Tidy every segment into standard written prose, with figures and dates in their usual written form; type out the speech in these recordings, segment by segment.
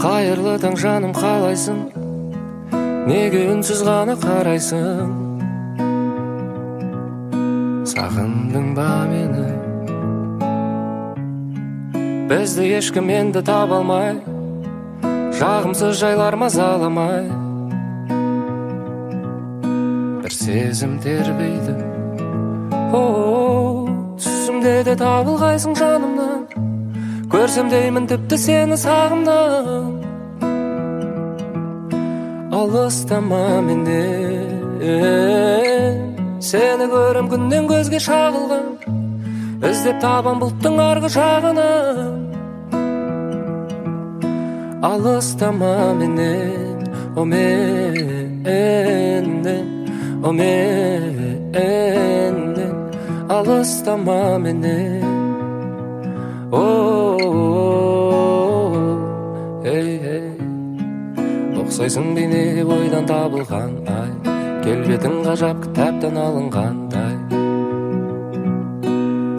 Қайырлы таң жаным, қалайсың? Неге үнсіз ғана қарайсың? Сағындың ба мені? Бізді ешкім енді таба алмай, жағымсыз жайлар мазаламай. Бір сезім тербейді, түсімде де табылғайсың жанымнан. Көрсем деймін тіпті сені сағымнан. Алыстама менен, сені көрем күннен көзге шағылған. Іздеп табам бұлттың арғы жағынан. Алыстама менен, о менден, о менден. Алыстама менен, ұқсайсың бейнеге бойдан табылған ай, келбетің ғажап кітаптан алынғандай.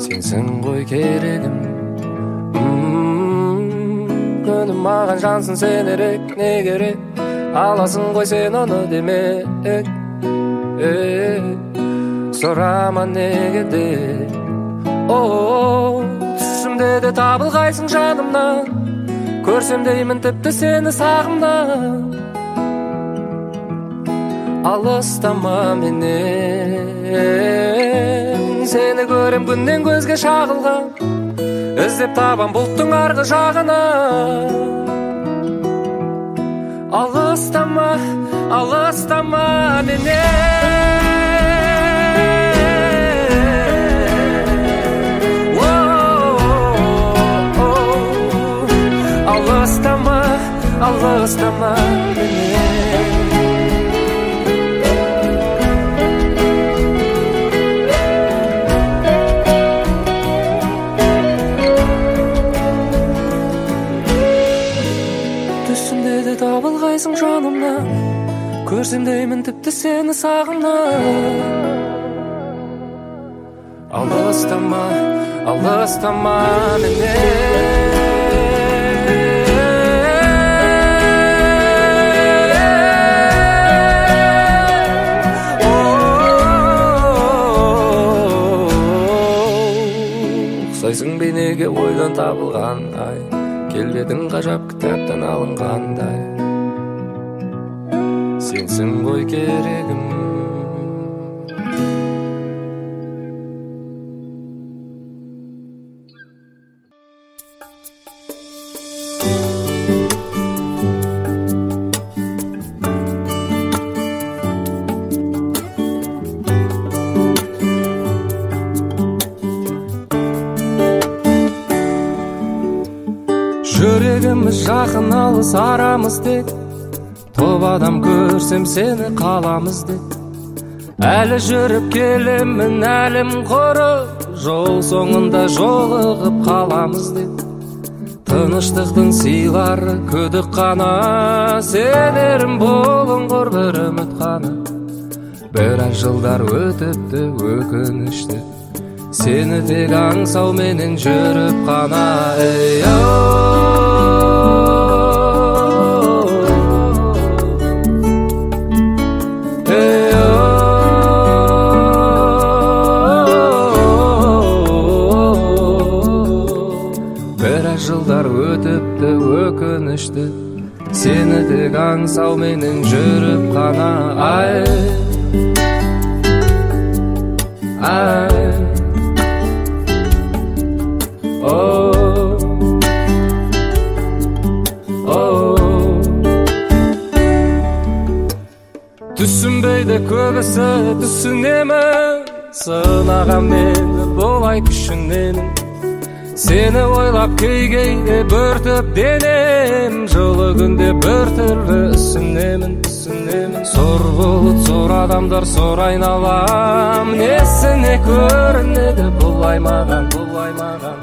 Сенсің ғой керегім, күнім маған жансың сен ерек, не керек? Аласың ғой сен оны демек, сұрама неге де. Түсімде де табылғайсың жанымнан, көрсем деймін тіпті сені сағымнан. Алыстама менен, сені көрем күннен көзге шағылған. Іздеп табам бұлттың арғы жағынан. Алыстама, алыстама менен. Алыстама, алыстама менен. Түсімде де табылғайсың жанымнан, көрсем деймін тіпті сені сағымнан. Алыстама, алыстама менен. Ұқсайсың бейнеге ойдан табылған ай, келбетің ғажап кітаптан алынғандай. Сенсің ғой керегім. Жүрегіміз жақын алыс арамыз дек, топ адам көрсем сені қаламыз дек. Әлі жүріп келемін әлім құры, жол соңында жолығып қаламыз дек. Тыныштықтың сыйлары күдік қана, сенерім болыңғыр бір үміт қана. Біраз жылдар өтіпті өкінішті, сені тек аңсау менен жүріп қана. Біраз жылдар өтіпті өкінішті, сені тек аңсау менен жүріп қана. Түсінбейді көбісі, түсінемін, сынаған мені болай күшіненім. Сені ойлап кей-кейде бүртіп денем, жылы күнде бір түрлі үсінемін. Сор бұлыт, сор адамдар, сор айналам, несіне көрінеді бұлай маған.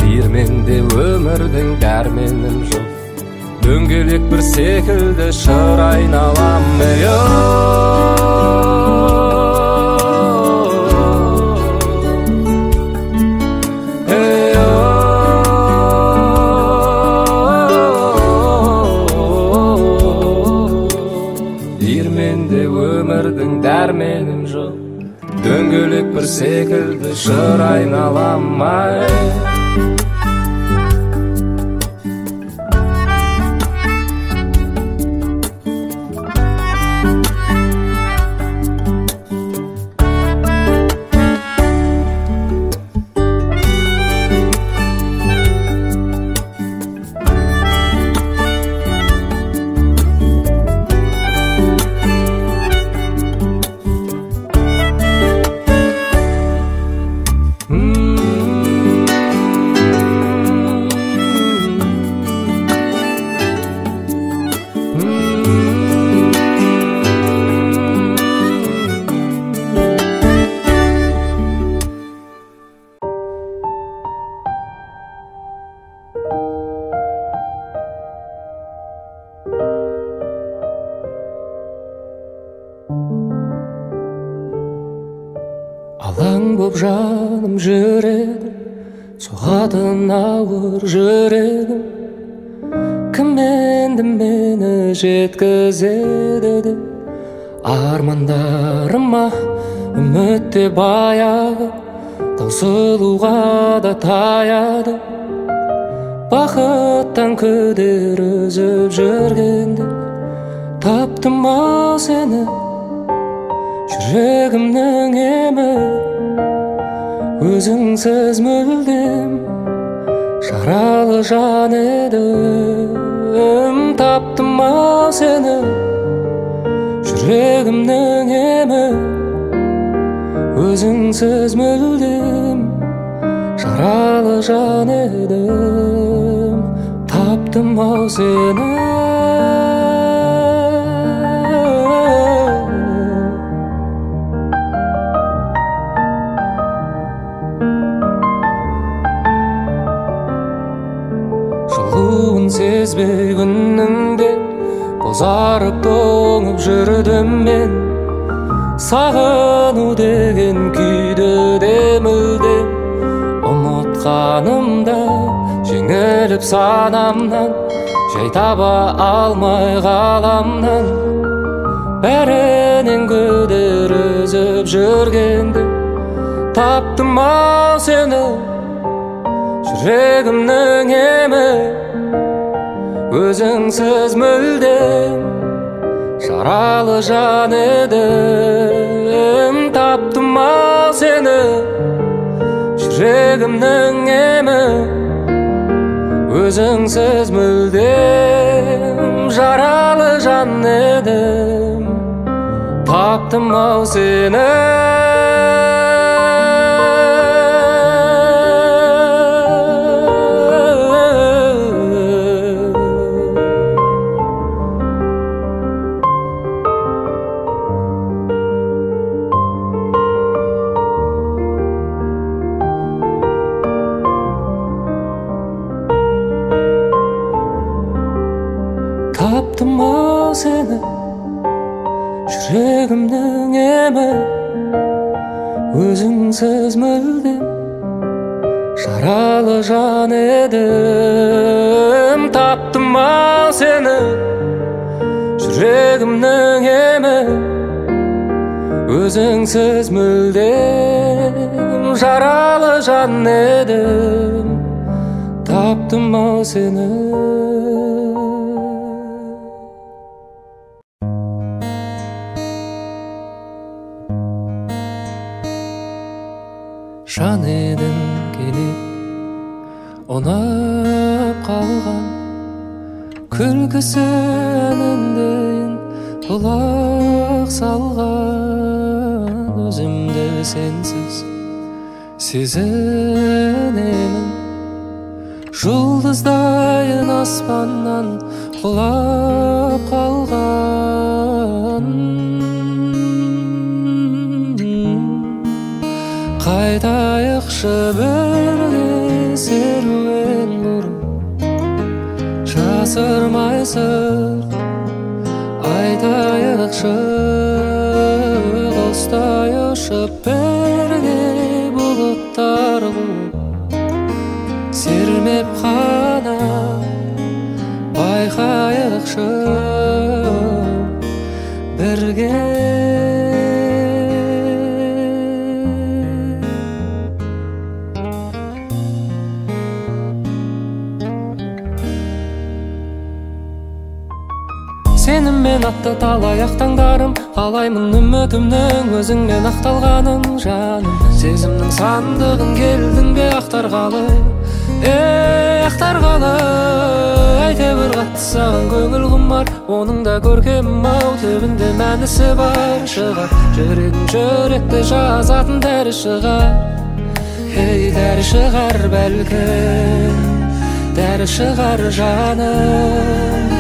Дерменде өмірдің дәрменім жоқ, дөңгелек бір секілді шыр айналам. секілді шыр айналамай. Алаң боп жаным жүрегім, соғатын ауыр жүрегім. Кім енді мені жеткізеді деп, армандарыма үмітте баяғы, таусылуға да таяды. Бақыттан күдер үзіп жүргенде, таптым ау сені, жүрегімнің емі. Өзіңсіз мүлдем жаралы жан едім. Таптым ау сені, жүрегімнің емі. Өзіңсіз мүлдем жаралы жан едім. Таптым ау сені. Сезбей күнніңде бозарып тоңып жүрдім мен. Сағыну деген күйді де мүлдем ұмытқанымда, жеңіліп санамнан, жай таба алмай ғаламнан. Бәрінен күдер үзіп жүргенде, таптым ау сені, жүрегімнің емі. Өзіңсіз мүлдем жаралы жан едім. Таптым ау сені, жүрегімнің емі. Өзіңсіз мүлдем жаралы жан едім. Таптым ау сені. Таптым ау сені, жүрегімнің емі. Өзіңсіз мүлдем жаралы жан едім. Таптым ау сені, жүрегімнің емі. Өзіңсіз мүлдем жаралы жан едім. Таптым ау сені. Жан едің келіп, ұнап қалған, күлкісі әніндейін құлақ салған. Өзімді сенсіз сезінемін, жұлдыздайын аспаннан құлап қалған. Қайтайықшы бірге серуен құрып, жасырмай сыр айтайықшы. Құстай ұшып бірге бұлттар қуып, сермеп қана байқайықшы бірге. сеніммен атты талай ақтаңдарым, қалаймын үмітімнің өзіңмен ақталғанын жаным. Сезімнің сандығын келдің бе ақтарғалы, ақтарғалы. Әйтеуір қатты саған көңіл құмар, оның да көркем-ау, түбінде мәнісі бар шығар. Жүрегім жүректе жазатын дәрі шығар, дәрі шығар бәлкім, дәрі шығар жаным.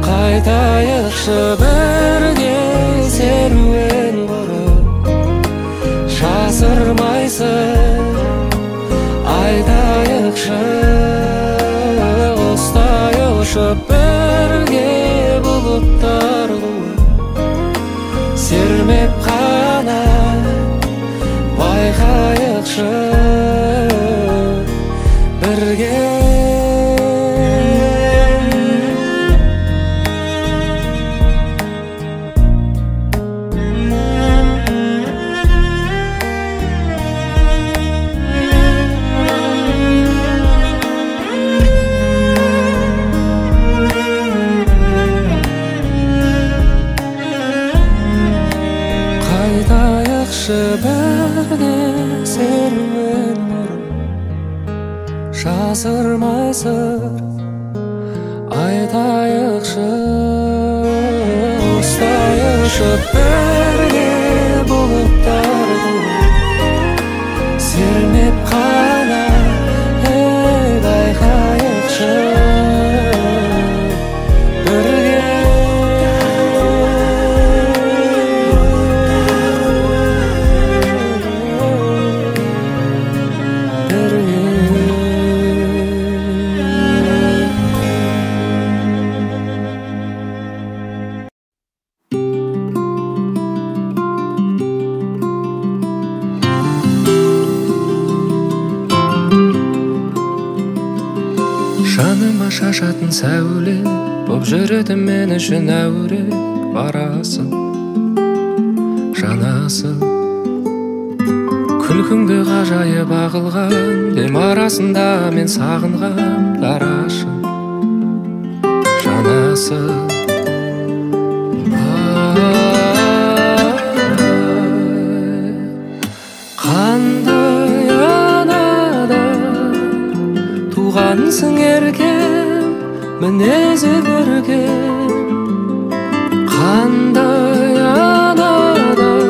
Қайтайықшы бірге серуен құрып, жасырмайсың, айтайықшы құстай ұшып бірге бұлыттар қуып, сермеп қанат байқайықшы бірге. Бірге серуен бұрып, жасырмай сыр айтайықшы, ұстай ұшып бірге бұлыттар қуып, сермеп қанат байқайықшы бірге. Жаныма шашатын сәуле боп жүреді мен үшін әуре, барасың, жанасың. Күлкіңді ғажайып ағылған дем арасында мен сағынған дарашың, жанасың. Қандай анадан туғансың еркем, мінезі көркем. Қандай анадан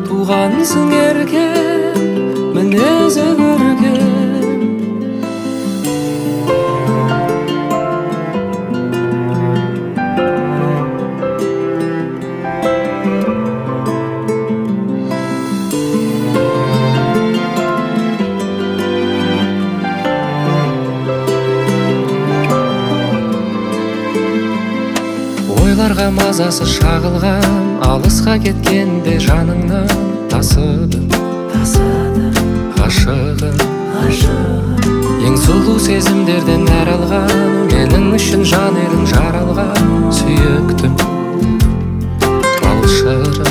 туғансың еркем, мінезі көркем. Ойларға мазасы шағылған, алысқа кеткенде жаныңнан тасыдым, ғашығым. Ең сұлу сезімдерден нәр алған, менің үшін жан едің жаралған, сүйіктім, балшырым.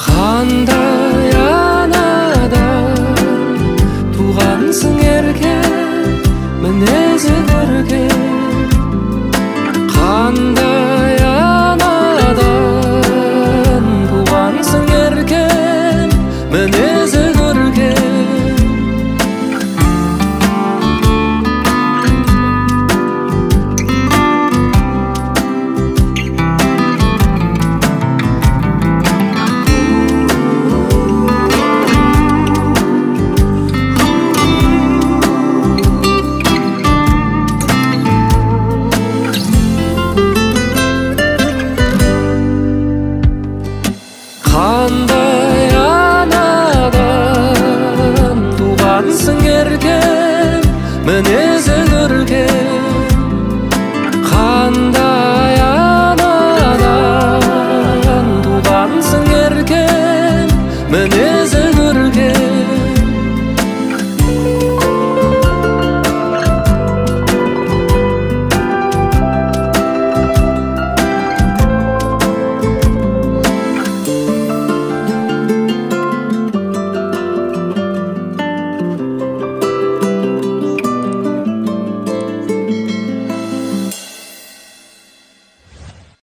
Қандай анадан туғансың еркем, мінезі көркем. Қандай анадан туғансың еркем, мінезі көркем. Қандай анадан туғансың еркем, міне